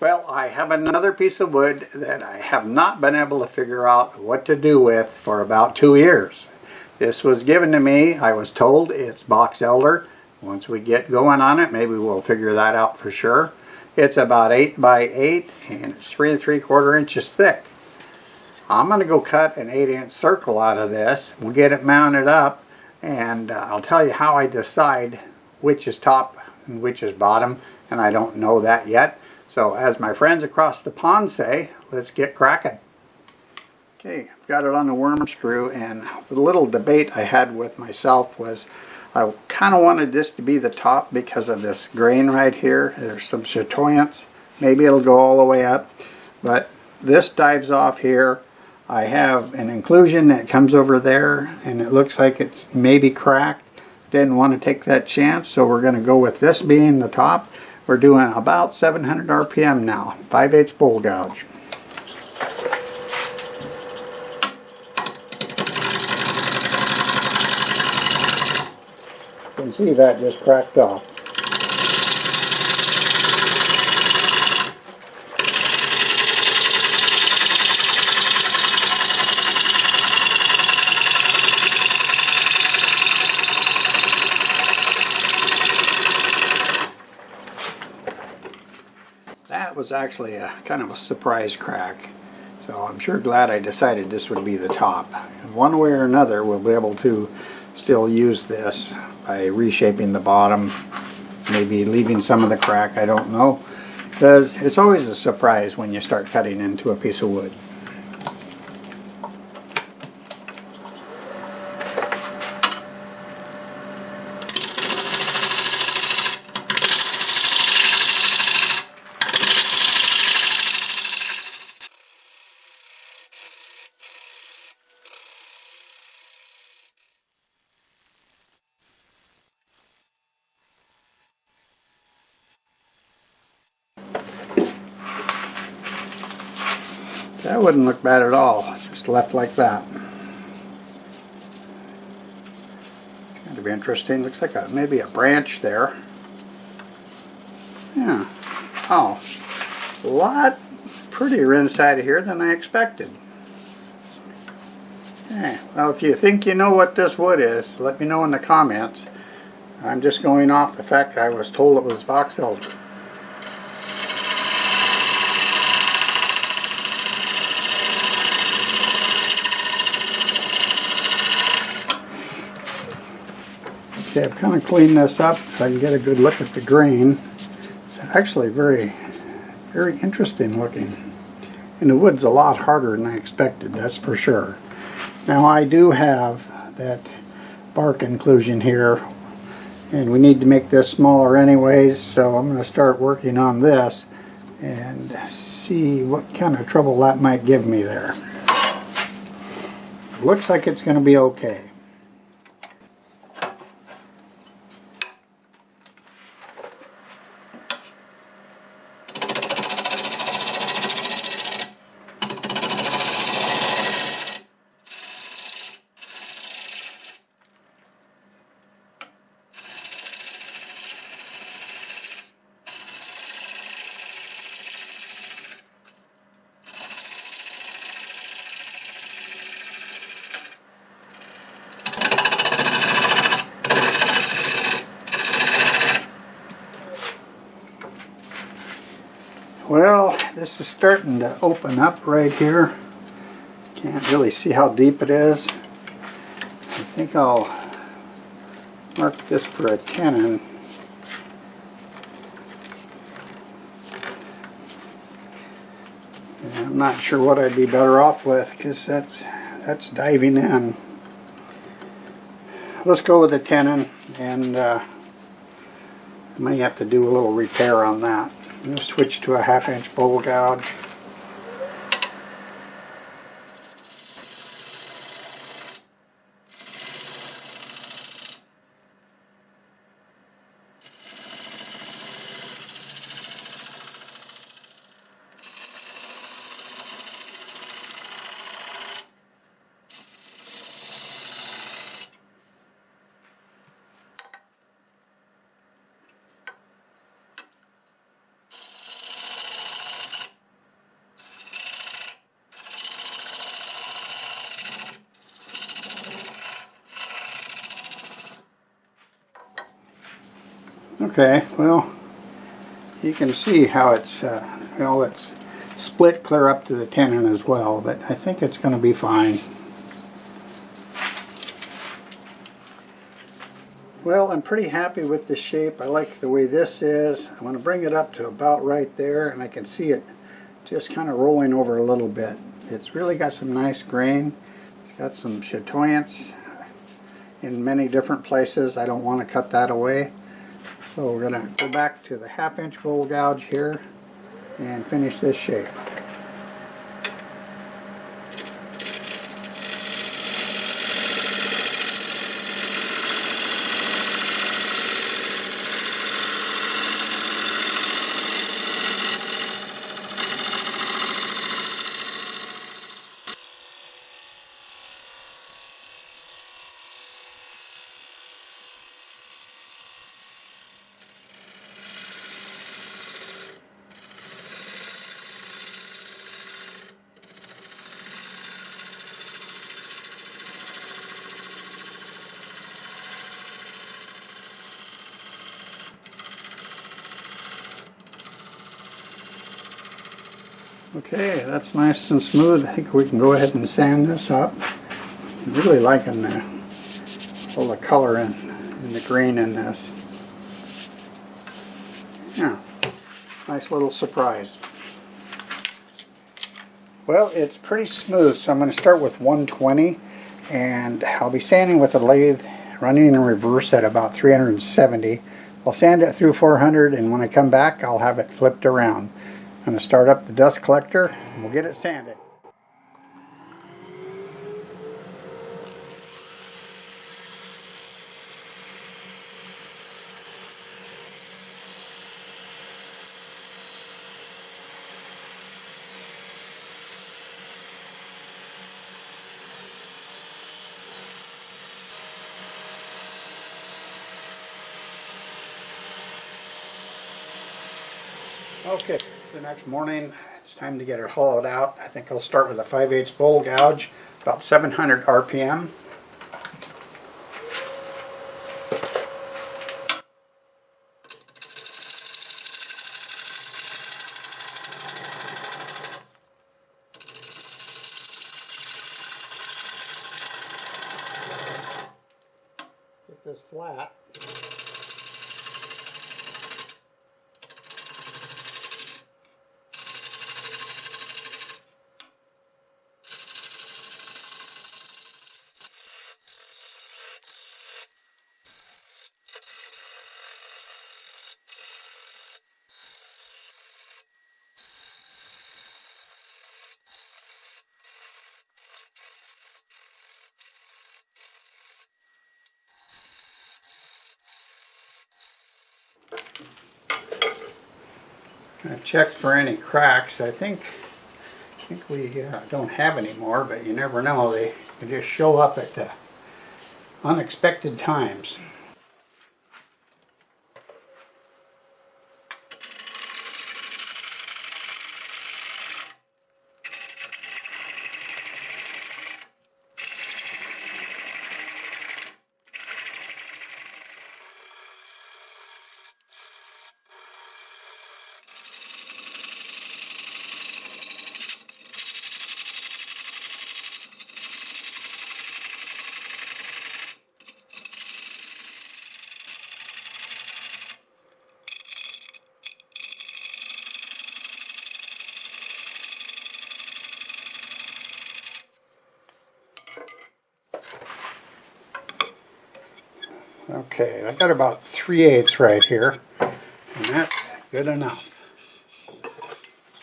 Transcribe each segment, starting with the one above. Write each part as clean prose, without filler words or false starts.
Well, I have another piece of wood that I have not been able to figure out what to do with for about 2 years. This was given to me. I was told it's Boxelder. Once we get going on it, maybe we'll figure that out for sure. It's about 8 by 8 and it's 3 3/4 inches thick. I'm going to go cut an 8-inch circle out of this. We'll get it mounted up and I'll tell you how I decide which is top and which is bottom, and I don't know that yet. So as my friends across the pond say, let's get cracking. Okay, I've got it on the worm screw, and the little debate I had with myself was I kind of wanted this to be the top because of this grain right here. There's some chatoyance. Maybe it'll go all the way up, but this dives off here. I have an inclusion that comes over there and it looks like it's maybe cracked. Didn't want to take that chance, so we're going to go with this being the top. We're doing about 700 RPM now, 5/8 bowl gouge. You can see that just cracked off. That was actually a kind of a surprise crack, so I'm sure glad I decided this would be the top. And one way or another we'll be able to still use this by reshaping the bottom, maybe leaving some of the crack, I don't know, because it's always a surprise when you start cutting into a piece of wood. That wouldn't look bad at all, just left like that. It's going to be interesting. Looks like maybe a branch there. Yeah. Oh, a lot prettier inside of here than I expected. Okay. Well, if you think you know what this wood is, let me know in the comments. I'm just going off the fact that I was told it was Boxelder. Okay, I've kind of cleaned this up so I can get a good look at the grain. It's actually very, very interesting looking. And the wood's a lot harder than I expected, that's for sure. Now I do have that bark inclusion here, and we need to make this smaller anyways, so I'm going to start working on this and see what kind of trouble that might give me there. Looks like it's going to be okay. Well, this is starting to open up right here. Can't really see how deep it is. I think I'll mark this for a tenon. And I'm not sure what I'd be better off with because that's diving in. Let's go with a tenon, and I may have to do a little repair on that. I'm going to switch to a 1/2-inch bowl gouge. Okay, well, you can see how it's, well, it's split clear up to the tenon as well, but I think it's going to be fine. Well, I'm pretty happy with the shape. I like the way this is. I'm going to bring it up to about right there, and I can see it just kind of rolling over a little bit. It's really got some nice grain. It's got some chatoyance in many different places. I don't want to cut that away. So we're going to go back to the 1/2 inch bowl gouge here and finish this shape. Okay, that's nice and smooth. I think we can go ahead and sand this up. I'm really liking all the color and the green in this. Yeah, nice little surprise. Well, it's pretty smooth, so I'm going to start with 120, and I'll be sanding with the lathe running in reverse at about 370. I'll sand it through 400, and when I come back I'll have it flipped around. I'm going to start up the dust collector and we'll get it sanded. Okay, it's the next morning. It's time to get it hollowed out. I think I'll start with a 5/8 bowl gouge, about 700 RPM. Get this flat. I checked for any cracks. I think we don't have any more, but you never know. They can just show up at unexpected times. Okay, I got about 3/8 right here, and that's good enough.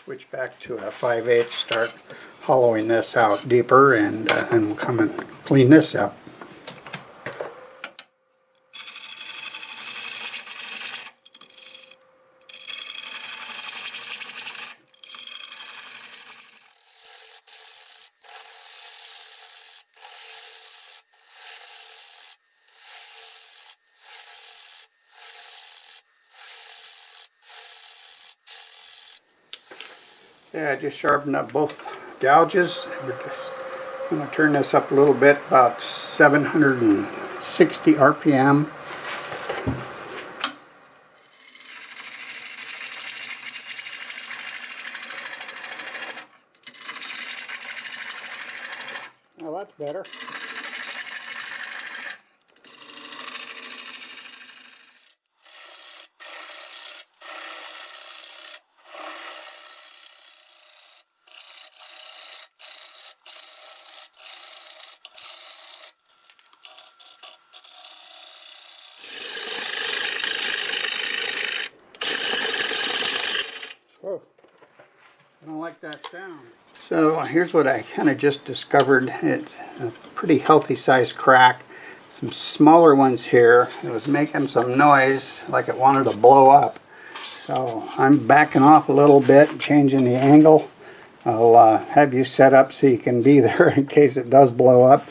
Switch back to a 5/8, start hollowing this out deeper, and we'll come and clean this up. Yeah, I just sharpened up both gouges. We're just going to turn this up a little bit, about 760 RPM. that's better. Oh, I don't like that sound. So here's what I kind of just discovered. It's a pretty healthy sized crack. Some smaller ones here. It was making some noise like it wanted to blow up. So I'm backing off a little bit, changing the angle. I'll have you set up so you can be there in case it does blow up.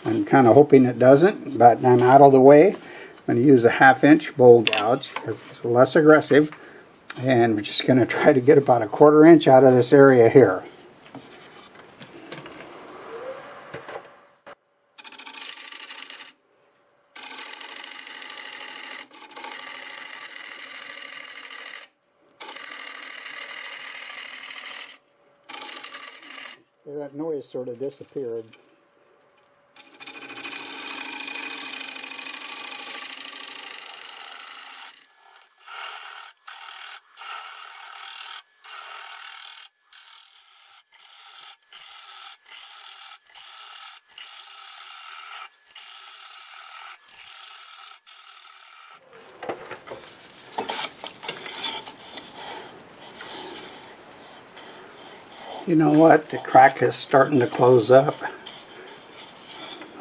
I'm kind of hoping it doesn't, but I'm out of the way. I'm going to use a 1/2 inch bowl gouge because it's less aggressive. And we're just going to try to get about a 1/4 inch out of this area here. That noise sort of disappeared. You know what? The crack is starting to close up.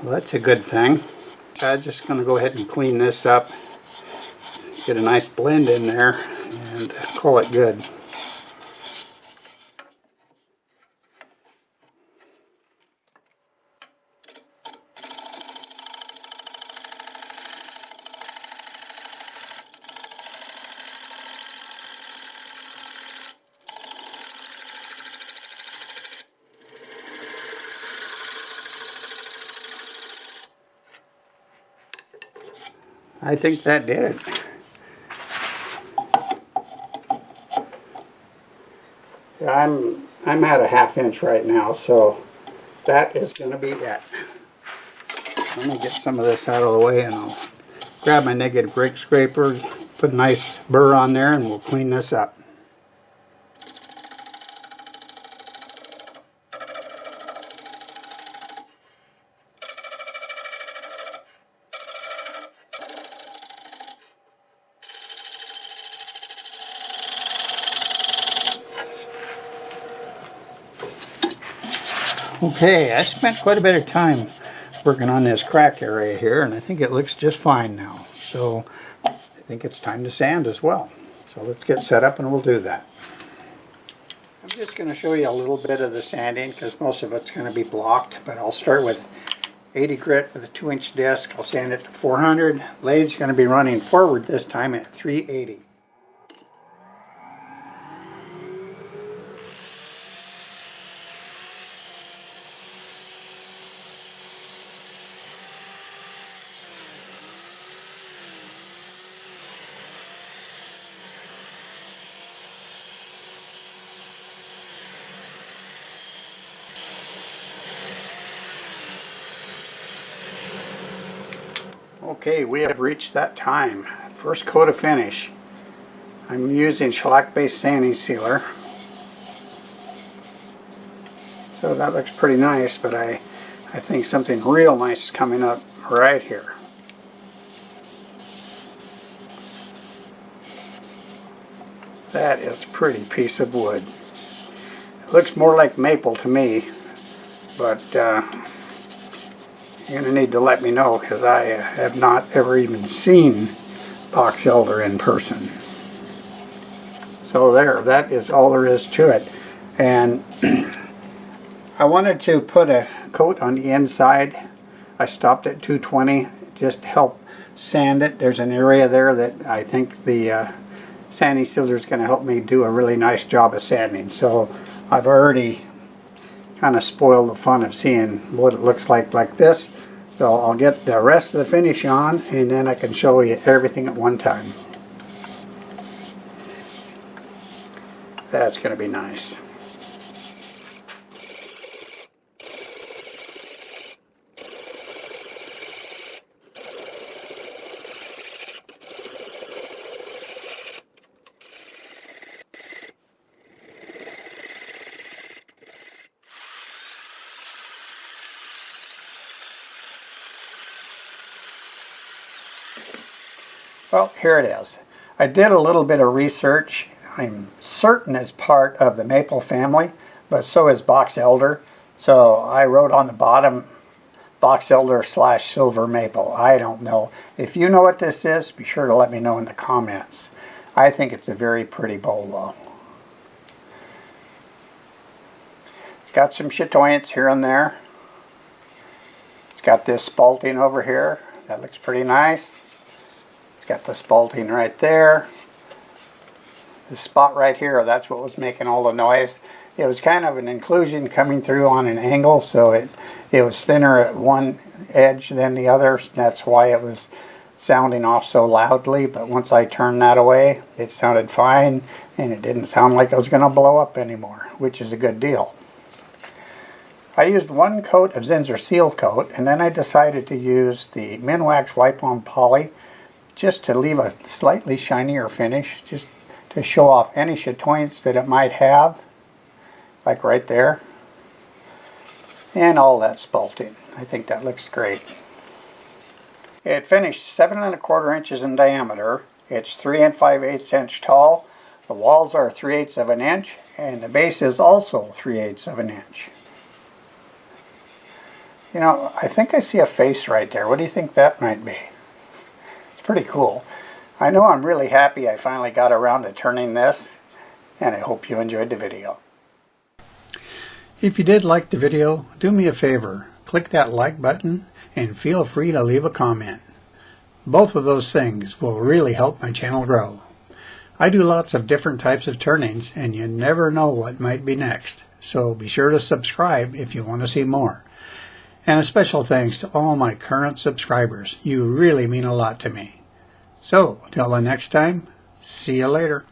Well, that's a good thing. I'm just going to go ahead and clean this up, get a nice blend in there, and call it good. I think that did it. I'm at a 1/2 inch right now, so that is going to be it. I'm going to get some of this out of the way, and I'll grab my negative brake scraper, put a nice burr on there, and we'll clean this up. Okay, I spent quite a bit of time working on this crack area here, and I think it looks just fine now. So I think it's time to sand as well. So let's get set up and we'll do that. I'm just going to show you a little bit of the sanding because most of it's going to be blocked, but I'll start with 80 grit with a 2-inch disc. I'll sand it to 400. Lathe's going to be running forward this time at 380. Okay, we have reached that time. First coat of finish. I'm using shellac based sanding sealer. So that looks pretty nice, but I think something real nice is coming up right here. That is a pretty piece of wood. It looks more like maple to me, but you're going to need to let me know because I have not ever even seen Boxelder in person. So there, that is all there is to it. And I wanted to put a coat on the inside. I stopped at 220 just to help sand it. There's an area there that I think the sanding sealer is going to help me do a really nice job of sanding. So I've already kind of spoiled the fun of seeing what it looks like this. So I'll get the rest of the finish on and then I can show you everything at one time. That's going to be nice. Well, here it is. I did a little bit of research. I'm certain it's part of the maple family, but so is Boxelder. So I wrote on the bottom, Boxelder / silver maple. I don't know. If you know what this is, be sure to let me know in the comments. I think it's a very pretty bowl though. It's got some chatoyance here and there. It's got this spalting over here. That looks pretty nice. It's got the spalting right there. The spot right here, that's what was making all the noise. It was kind of an inclusion coming through on an angle, so it was thinner at one edge than the other. That's why it was sounding off so loudly, but once I turned that away, it sounded fine, and it didn't sound like it was going to blow up anymore, which is a good deal. I used 1 coat of Zinsser Seal Coat, and then I decided to use the Minwax Wipe-On Poly just to leave a slightly shinier finish, just to show off any chatoyance that it might have, like right there, and all that spalting. I think that looks great. It finished 7 1/4 inches in diameter. It's 3 5/8 inch tall. The walls are 3/8 of an inch, and the base is also 3/8 of an inch. You know, I think I see a face right there. What do you think that might be? It's pretty cool. I know I'm really happy I finally got around to turning this, and I hope you enjoyed the video. If you did like the video, do me a favor. Click that like button and feel free to leave a comment. Both of those things will really help my channel grow. I do lots of different types of turnings, and you never know what might be next. So be sure to subscribe if you want to see more. And a special thanks to all my current subscribers. You really mean a lot to me. So, till the next time, see you later.